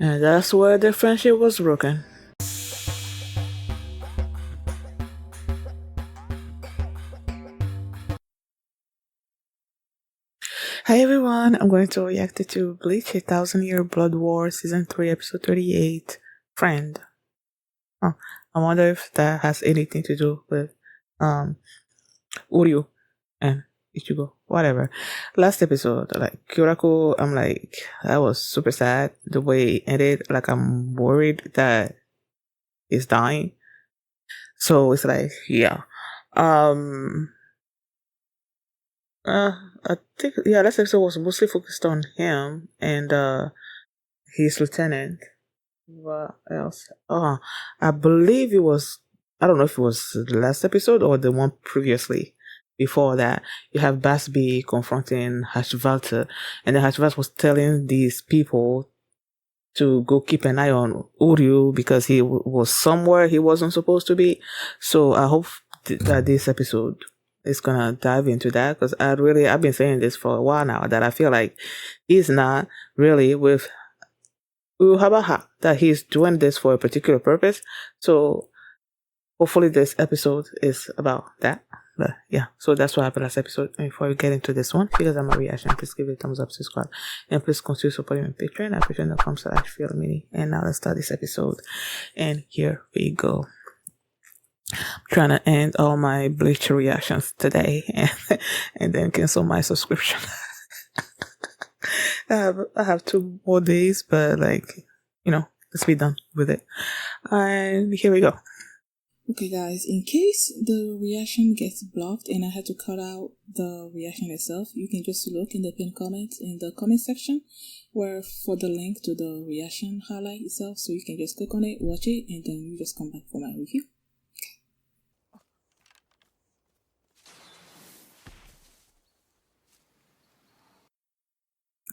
And that's where the friendship was broken. Hi everyone, I'm going to react to Bleach, 1,000-Year Blood War, Season 3, Episode 38, Friend. I wonder if that has anything to do with Uryu and Ichigo, whatever. Last episode, like Kyuraku, I'm like, that was super sad the way it ended. Like, I'm worried that he's dying. So it's like, yeah. I think, yeah, last episode was mostly focused on him and his lieutenant. What else? Oh, I believe it was. I don't know if it was the last episode or the one previously. Before that, you have Bazz confronting Hashvalter, and then Hashvalter was telling these people to go keep an eye on Uryu because he was somewhere he wasn't supposed to be. So I hope that this episode is gonna dive into that because I've been saying this for a while now that I feel like he's not really with Uhabaha, that he's doing this for a particular purpose. So hopefully this episode is about that. But yeah, so that's what happened last episode. And before we get into this one, if you guys have my reaction, please give it a thumbs up, subscribe, and please consider supporting my Patreon at patreon.com/feelmini. And now let's start this episode. And here we go. I'm trying to end all my Bleach reactions today and then cancel my subscription. I have 2 more days, but like, let's be done with it. And here we go. Okay guys, in case the reaction gets blocked and I had to cut out the reaction itself, you can just look in the pinned comment in the comment section where for the link to the reaction highlight itself, so you can just click on it, watch it, and then you just come back for my review.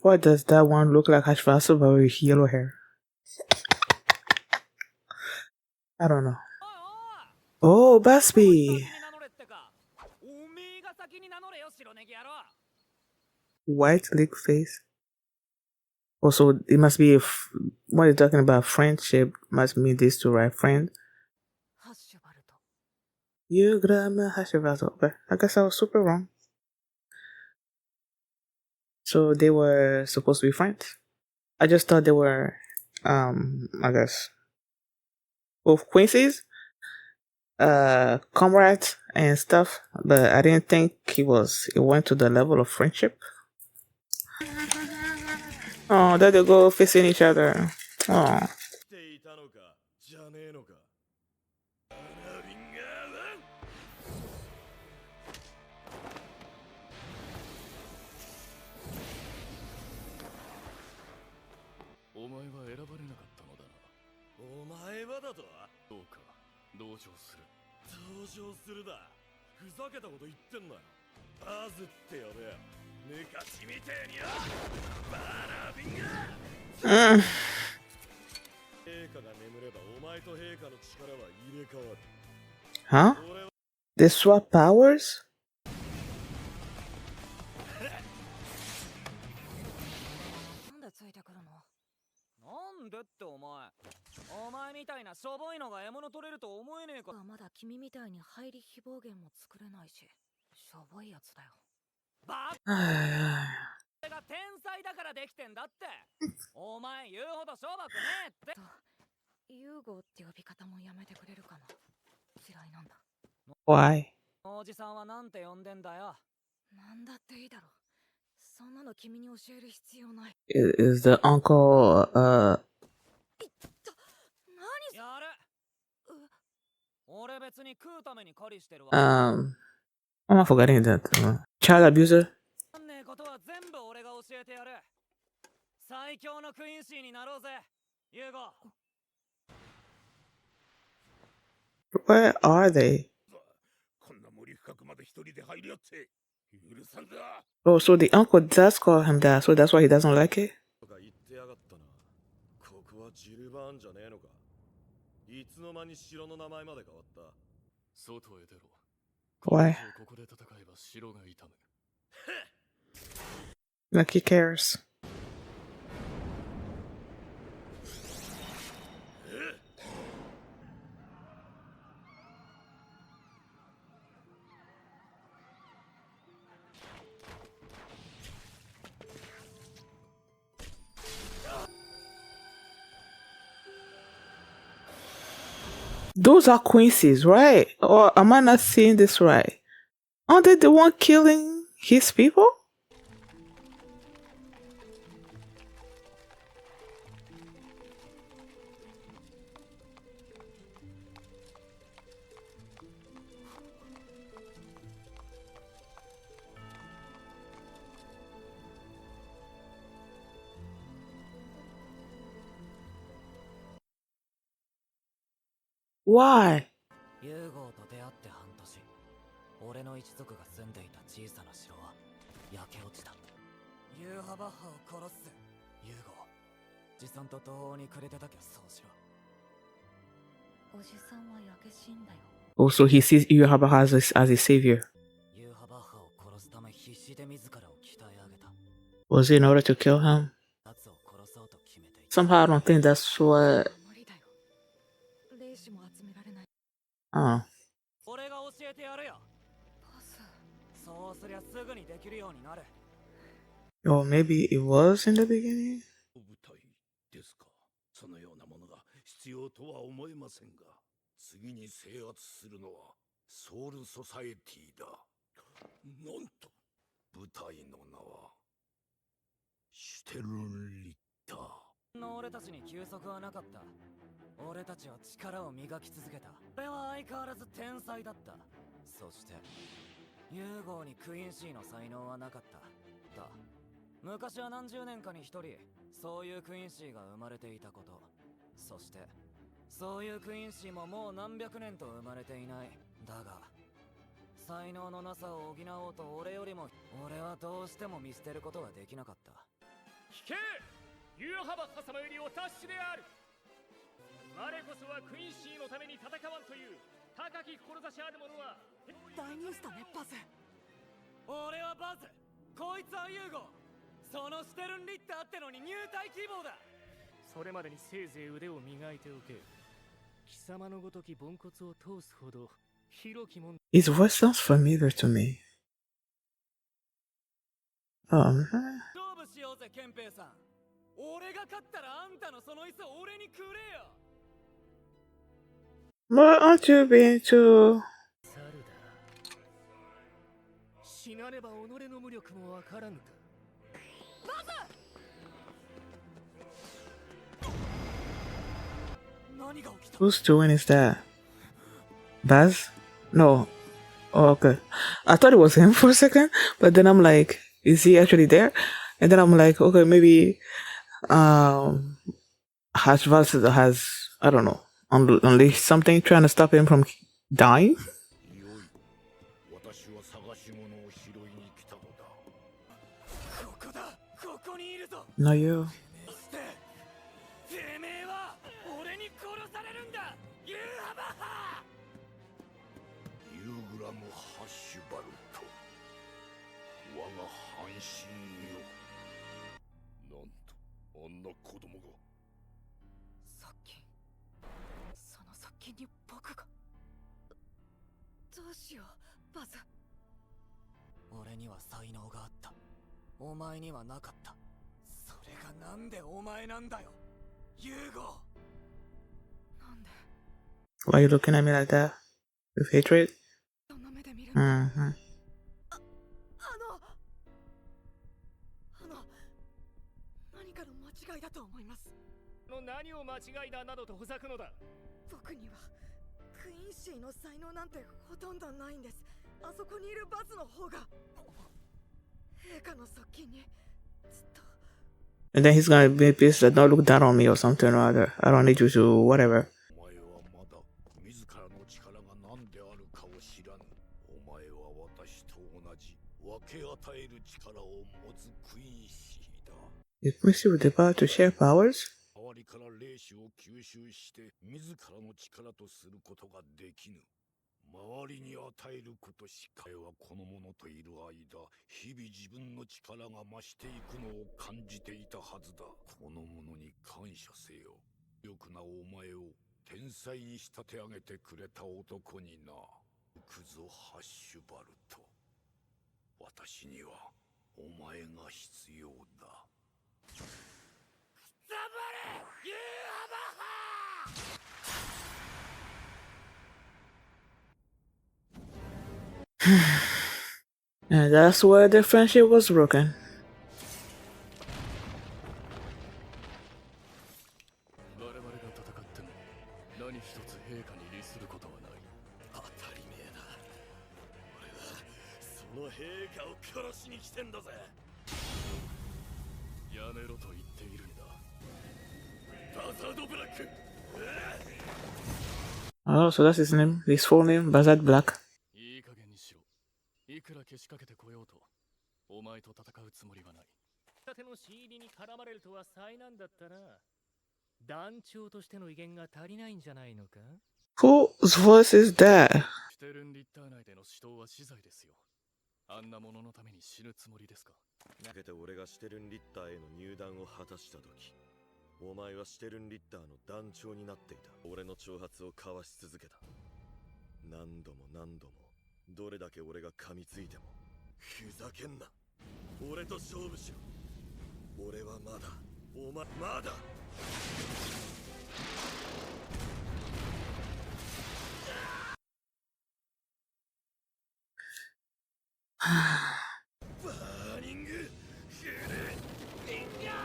Why does that one look like Hashvasu but with yellow hair? I don't know. Oh, Bazz. White lick face. Also, it must be when you're talking about friendship, must mean these two, right? Friend. You grandma Hashvasu. Okay, I guess I was super wrong. So they were supposed to be friends. I just thought they were, I guess, both Quincy's, comrades and stuff, but I didn't think it went to the level of friendship. Oh, there they go facing each other. Oh. Huh? They swap powers? Why? Is the uncle I'm forgetting that child abuser? Where are they? Oh, so the uncle does call him that, so that's why he doesn't like it? Why? Like he cares. Those are Quincy's, right? Or am I not seeing this right? Aren't they the one killing his people? Why? ユーゴと出会って半年、俺の一族が住んでいた小さな城は焼け落ちた。ユーハバッハを殺すぜ、ユーゴ。持参と途方に暮れてたけどそうしろ。おじさんは焼け死んだよ。 Also, he sees Yuhaba as a savior. ユーハバッハを殺すため必死で自らを鍛え上げた。 Was it in order to kill him? 奴を殺そうと決めていた。 Somehow I don't think that's what. 無理だよ。霊視も集められない。 Oh. 俺が教えてやるよ。バズ。そうすりゃすぐにできるようになる。 Or maybe it was in the beginning? 部隊ですか。そのようなものが必要とは思えませんが、次に制圧するのはソウルソサエティだ。なんと部隊の名はシュテルンリッター。の俺たちに休息はなかった。俺たちは力を磨き続けた。俺は相変わらず天才だった。そしてユーゴーにクイーンシーの才能はなかった。だ。昔は何十年かに一人そういうクイーンシーが生まれていたこと。そしてそういうクイーンシーももう何百年と生まれていない。だが才能のなさを補おうと俺はどうしても見捨てることができなかった。聞け、ユーハバッハ様よりお達しである。我こそはクイーンシーのために戦わんという高き志ある者は。大ニュースだね、バズ。俺はバズ、こいつはユーゴ。そのシュテルンリッターってのに入隊希望だ。それまでにせいぜい腕を磨いておけ。貴様のごときポンコツを通すほど広きもん。 His voice sounds familiar to me. Oh, 勝負しようぜ、ケンペイさん。俺が勝ったらあんたのその椅子を俺にくれよ。 but aren't you being too? 猿だ。死なねば己の無力もわからぬか。何が起きた？ Who's doing is that? Bazz? No. Oh, okay. I thought it was him for a second, but then I'm like, is he actually there? And then I'm like, okay, maybe Bazz has, I don't know, unleashed something trying to stop him from dying? よい、私は探し物を拾いに来たのだ。ここだ、ここにいるぞ。 No, you. てめえは俺に殺されるんだ、ユーハバッハ。ユーグラム・ハッシュバルト、我が半身よ。なんとあんな子供が。側近。その側近に僕が。どうしよう、バズ。俺には才能があった。お前にはなかった。それがなんでお前なんだよ、ユーゴ。なんで Why are you looking at me like that? With hatred? そんな目で見る Mm-hmm. 何かの間違いだと思います。何を間違いだなどとほざくのだ。僕にはクイーンシーの才能なんてほとんどないんです。あそこにいるバズの方が陛下の側近にずっと。 And then he's gonna be pissed that don't look down on me or something or other. I don't need you to whatever. お前はまだ自らの力が何であるかを知らぬ。お前は私と同じ分け与える力を持つクイーンシーだ。 Is Quincy with the power to share powers? 周りから霊視を吸収して自らの力とすることができぬ。周りに与えることしか。彼はこの者といる間、日々自分の力が増していくのを感じていたはずだ。この者に感謝せよ。よくなお前を天才に仕立て上げてくれた男にな。行くぞハッシュバルト。私にはお前が必要だ。頑張れ、ユーハバッハ。And that's where their friendship was broken. 我々が戦っても何一つ陛下に利することはない。当たり前だ。俺はその陛下を殺しに来てんだぜ。やめろと言っているんだ。バザードブラック。Oh, so that's his name. His full name, Bazz Black. いい加減にしろ。いくらけしかけてこようと、お前と戦うつもりはない。盾の仕入りに絡まれるとは災難だったな。団長としての威厳が足りないんじゃないのか？ Whose voice is that? シュテルンリッター内での指導は死罪ですよ。あんなもののために死ぬつもりですか？投げて俺がシュテルンリッターへの入団を果たした時、お前はシュテルンリッターの団長になっていた。俺の挑発をかわし続けた。何度も何度も、どれだけ俺が噛みついても。ふざけんな。俺と勝負しろ。俺はまだ、お前まだ。バーニングフルフィンガー。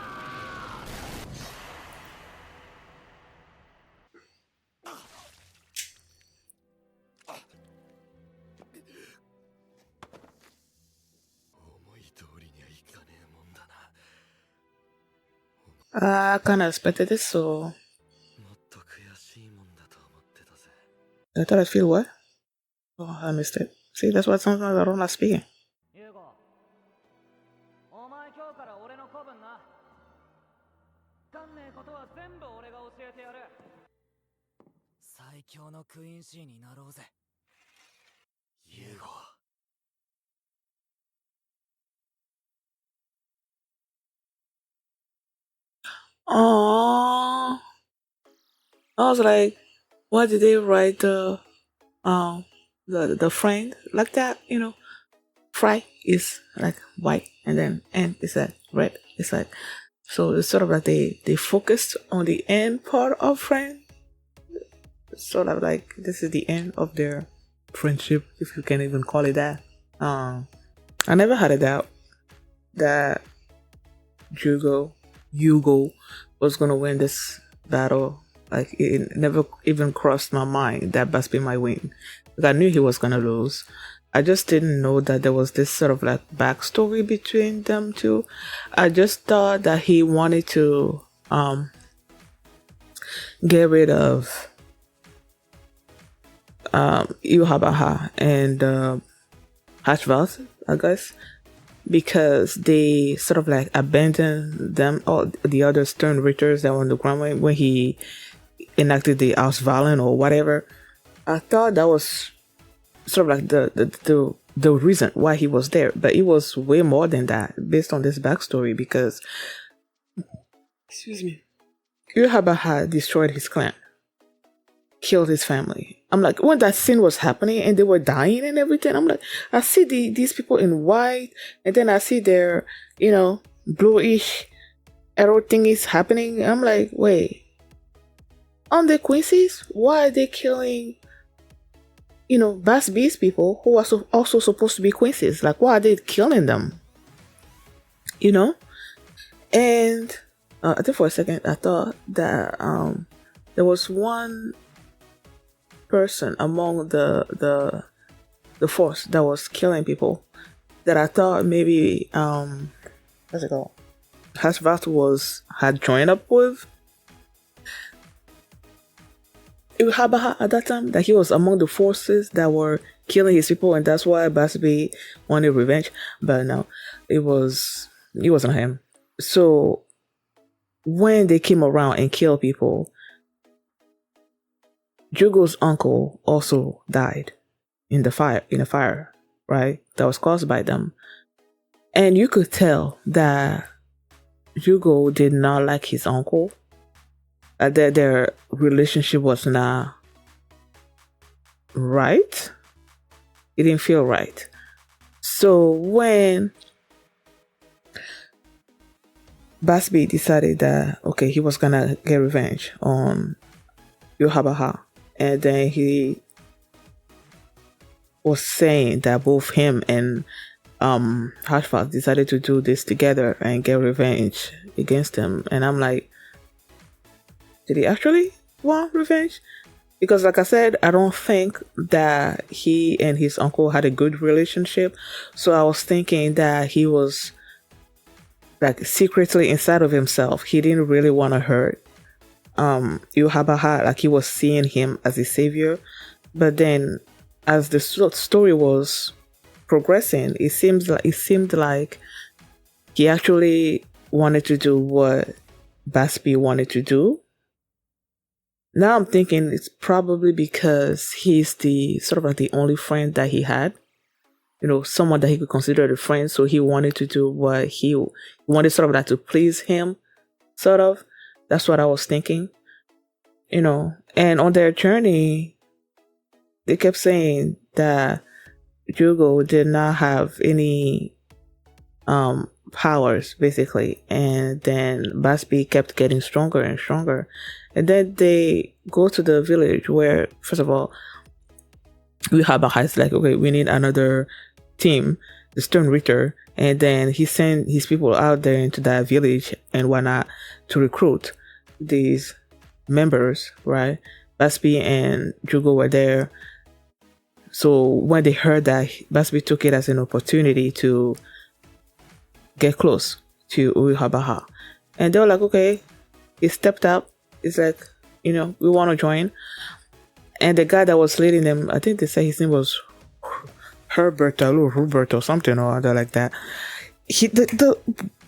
思い通りにはいかねえもんだな。I kind of expected this, so もっと悔しいもんだと思ってたぜ。 I thought I'd feel what? Oh, I missed it. See, that's why sometimes I don't like speaking. ユーゴ、お前今日から俺の子分な。わかんねえことは全部俺が教えてやる。最強のクイーンシーになろうぜ。ユーゴ。Aww. I was like, why did they write the friend like that? You know, fry is like white, and then end is like red. It's like, so it's sort of like they focused on the end part of friend. Sort of like this is the end of their friendship, if you can even call it that. I never had a doubt that Jugo was gonna win this battle. Like, it never even crossed my mind that Bazz might win. Like, I knew he was gonna lose. I just didn't know that there was this sort of like backstory between them two. I just thought that he wanted to get rid of Yuhabaha and Hashvaz, I guess, because they sort of like abandoned them, all the other stern ritters that were on the ground when he enacted the House Violent or whatever. I thought that was sort of like the reason why he was there, but it was way more than that based on this backstory, because, excuse me, Yuhabaha destroyed his clan, killed his family. I'm like, when that scene was happening and they were dying and everything, I'm like, I see these people in white, and then I see their, bluish arrow thingies happening. I'm like, wait, aren't they Quincy's? Why are they killing, Bazz B's people who are also supposed to be Quincy's? Like, why are they killing them? And I think for a second I thought that there was one person among the force that was killing people that I thought maybe what's it called, Hashvat had joined up with Habaha at that time, that he was among the forces that were killing his people, and that's why Bazz wanted revenge. But no, it wasn't him. So when they came around and killed people, Jugo's uncle also died in a fire, right? That was caused by them. And you could tell that Jugo did not like his uncle. That their relationship was not right. It didn't feel right. So when Bazz decided that, okay, he was gonna get revenge on Yuhabaha, and then he was saying that both him and Hashfast decided to do this together and get revenge against him. And I'm like, did he actually want revenge? Because like I said, I don't think that he and his uncle had a good relationship. So I was thinking that he was like secretly inside of himself, he didn't really want to hurt Yuhabaha, like he was seeing him as a savior. But then as the story was progressing, it seemed like he actually wanted to do what Bazz wanted to do. Now I'm thinking it's probably because he's the sort of like the only friend that he had, someone that he could consider a friend. So he wanted to do what he wanted, sort of like to please him, sort of. That's what I was thinking, And on their journey, they kept saying that Jugo did not have any powers, basically. And then Bazz kept getting stronger and stronger. And then they go to the village where, first of all, Yuhabaha is like, okay, we need another team, the Stone Ritter. And then he sent his people out there into that village and whatnot to recruit these members, right? Bazz and Jugo were there. So when they heard that, Bazz took it as an opportunity to get close to Yuhabaha. And they were like, okay, he stepped up. It's like, we want to join. And the guy that was leading them, I think they said his name was Hubert or something or other like that. The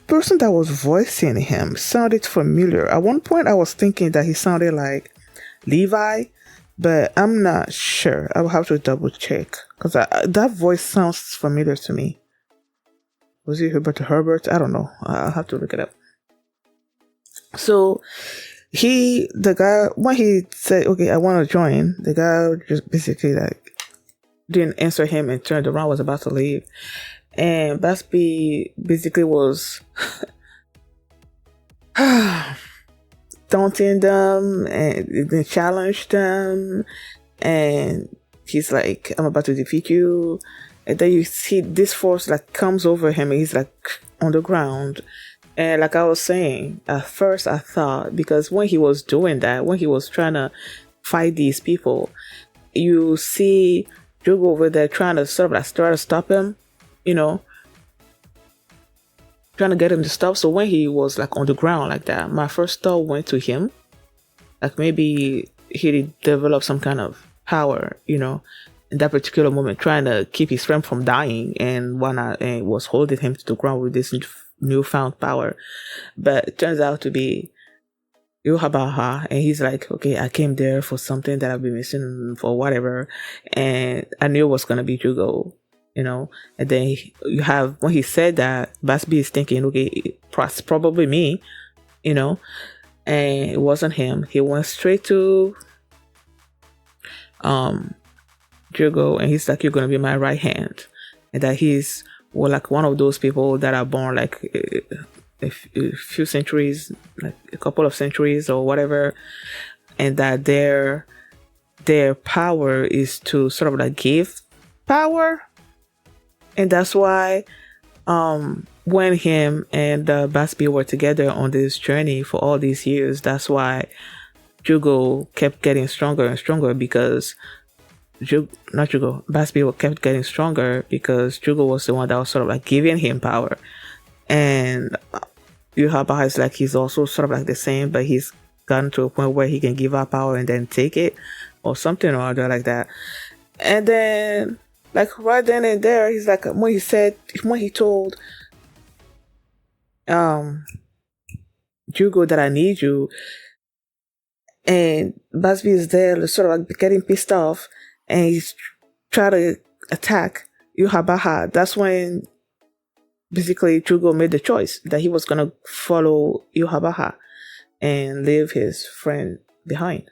person that was voicing him sounded familiar. At one point, I was thinking that he sounded like Levi, but I'm not sure. I will have to double check because that voice sounds familiar to me. Was it Herbert? I don't know. I'll have to look it up. So the guy, when he said, okay, I want to join, the guy just basically like didn't answer him and turned around, was about to leave. And Bazz basically was taunting them and then challenged them. And he's like, I'm about to defeat you. And then you see this force like comes over him and he's like on the ground. And like I was saying, at first I thought, because when he was doing that, when he was trying to fight these people, you see Jugo over there trying to sort of like try to stop him, trying to get him to stop. So when he was like on the ground like that, my first thought went to him. Like maybe he developed some kind of power, in that particular moment, trying to keep his friend from dying and whatnot, and was holding him to the ground with this newfound power. But it turns out to be Yuhabaha, and he's like, okay, I came there for something that I've been missing for whatever, and I knew it was gonna be Jugo, and then you have, when he said that, Bazz is thinking, okay, it's probably me, and it wasn't him. He went straight to Jugo, and he's like, you're gonna be my right hand, and that he's like one of those people that are born like a few centuries, like a couple of centuries or whatever, and that their power is to sort of like give power. And that's why when him and Bazz Were together on this journey for all these years, that's why Jugo kept getting stronger and stronger, because Bazz kept getting stronger because Jugo was the one that was sort of like giving him power. And Yuhabaha is like, he's also sort of like the same, but he's gotten to a point where he can give up power and then take it or something or other like that. And then like right then and there, he's like, when he told Jugo that I need you, and Bazz is there sort of like getting pissed off, and he's trying to attack Yuhabaha. That's when basically Jugo made the choice that he was going to follow Yuhabaha and leave his friend behind,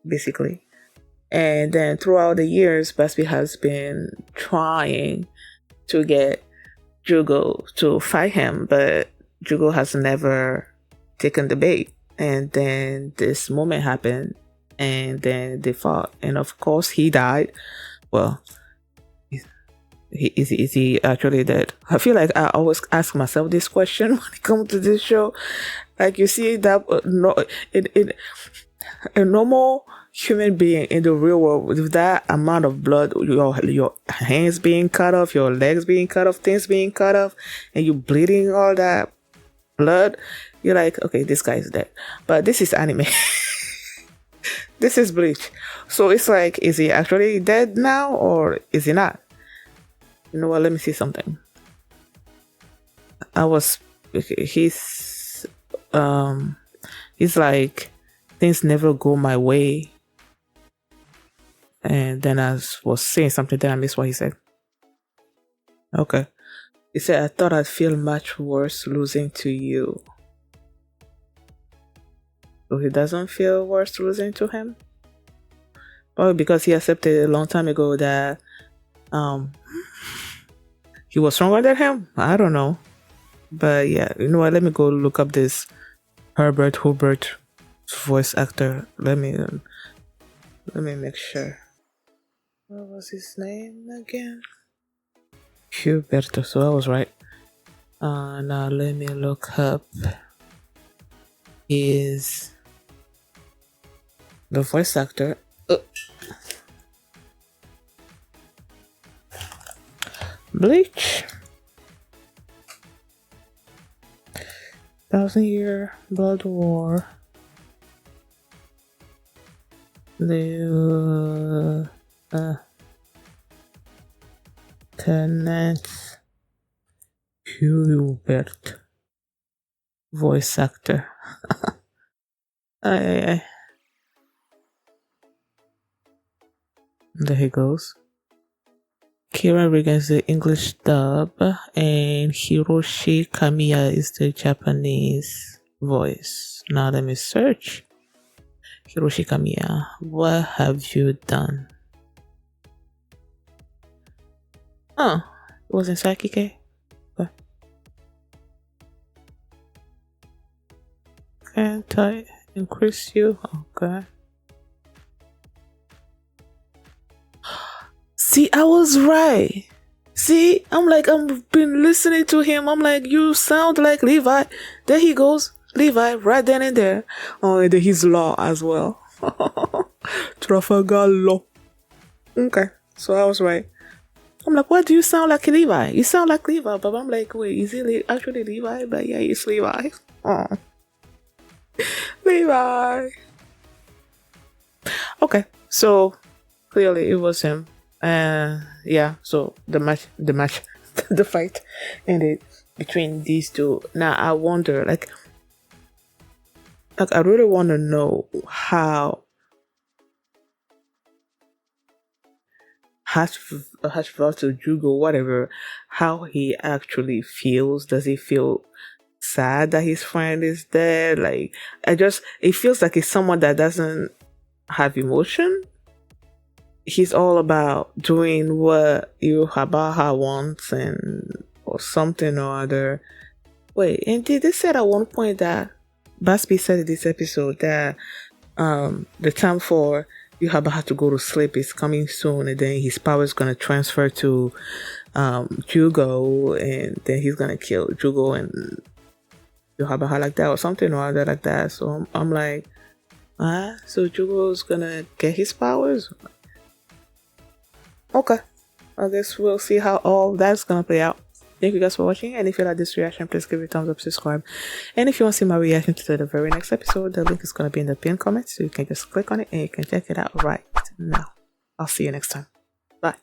basically. And then throughout the years, Bazz has been trying to get Jugo to fight him, but Jugo has never taken the bait. And then this moment happened, and then they fought. And of course, he died. Well, Is he actually dead? I feel like I always ask myself this question when it comes to this show. Like, you see that in a normal human being in the real world with that amount of blood, your hands being cut off, your legs being cut off, things being cut off, and you bleeding all that blood, you're like, okay, this guy is dead. But this is anime. This is Bleach. So it's like, is he actually dead now or is he not? You know what? Let me see something. He's like, things never go my way. And then I was saying something, then I missed what he said. Okay. He said, I thought I'd feel much worse losing to you. So he doesn't feel worse losing to him? Probably because he accepted a long time ago that he was stronger than him? I don't know. But yeah, you know what? Let me go look up this Herbert Hubert voice actor. Let me make sure. What was his name again? Huberto. So I was right. Now let me look up the voice actor. Bleach. 1,000-Year Blood War. The Lieutenant Hubert, voice actor. There he goes. Kira Regan's the English dub, and Hiroshi Kamiya is the Japanese voice. Now let me search. Hiroshi Kamiya, what have you done? Oh, it was in Psyche. Okay. Can't I increase you? Okay. See, I was right. See, I'm like, I've been listening to him. I'm like, you sound like Levi. There he goes. Levi, right then and there. Oh, and he's law as well. Trafalgar Law. Okay, so I was right. I'm like, why do you sound like Levi? You sound like Levi. But I'm like, wait, is he actually Levi? But yeah, it's Levi. Oh. Levi. Okay, so clearly it was him. Yeah, so the match, the fight ended between these two. Now I wonder, like I really want to know how Hashval to Jugo, whatever, how he actually feels. Does he feel sad that his friend is dead? Like, it feels like he's someone that doesn't have emotion. He's all about doing what Yuhabaha wants or something or other. Wait, and did they say at one point that Bazz said in this episode that the time for Yuhabaha to go to sleep is coming soon, and then his power is gonna transfer to Jugo, and then he's gonna kill Jugo and Yuhabaha like that or something or other like that. So I'm like, so Jugo's gonna get his powers? Okay, I guess we'll see how all that's gonna play out. Thank you guys for watching, and if you like this reaction, please give it a thumbs up, subscribe, and if you want to see my reaction to the very next episode, the link is gonna be in the pinned comment, so you can just click on it and you can check it out right now. I'll see you next time. Bye.